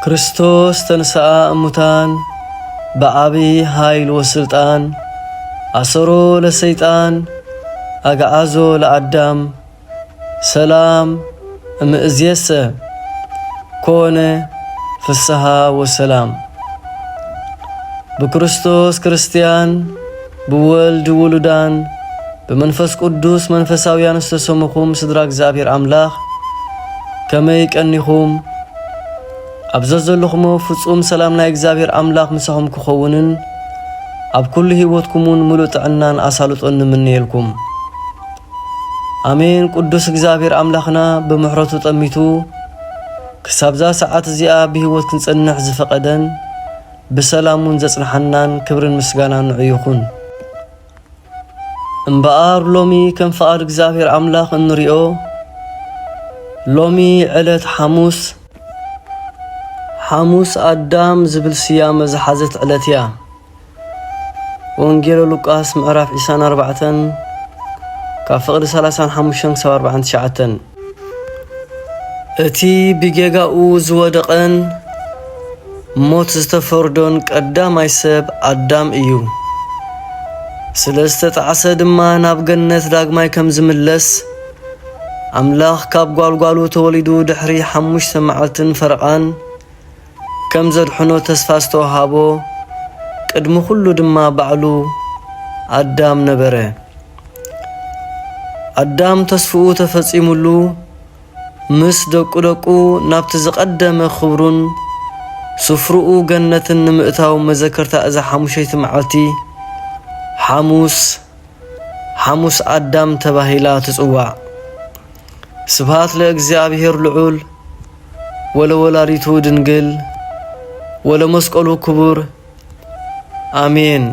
ክርስቶስ ተንሥአ እሙታን በዓቢይ ኃይል ወስልጣን አሰሮ ለሰይጣን አግዓዞ ለአዳም ሰላም እምእዝየሰ ኮነ ፍስሐ ወሰላም። በክርስቶስ ክርስቲያን ብወልድ ውሉዳን በመንፈስ ቅዱስ መንፈሳውያን ዝተሰሙኹም ስድራ እግዚአብሔር አምላኽ ከመይ ቀኒኹም አብዘዘለኹም ፍጹም ሰላም ናይ እግዚአብሔር አምላኽ ምሳኹም ክኸውንን ኣብ ኩሉ ህይወትኩምን ሙሉእ ጥዕናን አሳልጦን ንምንየልኩም አሜን። ቅዱስ እግዚአብሔር አምላኽና ብምሕረቱ ጠሚቱ ክሳብዛ ሰዓት እዚኣ ብህይወት ክንጸንሕ ዝፈቀደን ብሰላሙን ዘጽንሐናን ክብርን ምስጋናን ንዕይኹን እምበኣር ሎሚ ከም ፍቓድ እግዚአብሔር አምላኽ እንሪኦ ሎሚ ዕለት ሐሙስ አዳም ዝብል ስያመ ዝሓዘት ዕለት እያ። ወንጌል ሉቃስ ምዕራፍ 24 ካብ ፍቕዲ 35 ክሳብ 49 እቲ ብጌጋኡ ዝወደቐን ሞት ዝተፈርዶን ቀዳማይ ሰብ አዳም እዩ። ስለዝተጣዓሰ ድማ ናብ ገነት ዳግማይ ከም ዝምለስ አምላኽ ካብ ጓልጓሉ ተወሊዱ ድሕሪ 5 መዓልትን ፈረቓን ከም ዘድሕኖ ተስፋ ዝተወሃቦ ቅድሚ ኩሉ ድማ ባዕሉ አዳም ነበረ። አዳም ተስፍኡ ተፈጺሙሉ ምስ ደቁ ናብቲ ዝቐደመ ክብሩን ስፍርኡ ገነትን ንምእታው መዘከርታ እዛ 5ይቲ መዓልቲ ሐሙስ አዳም ተባሂላ ትጽዋዕ። ስብሃት ለእግዚአብሔር ልዑል ወለወላዲቱ ድንግል ወለመስቀሉ ክቡር አሜን።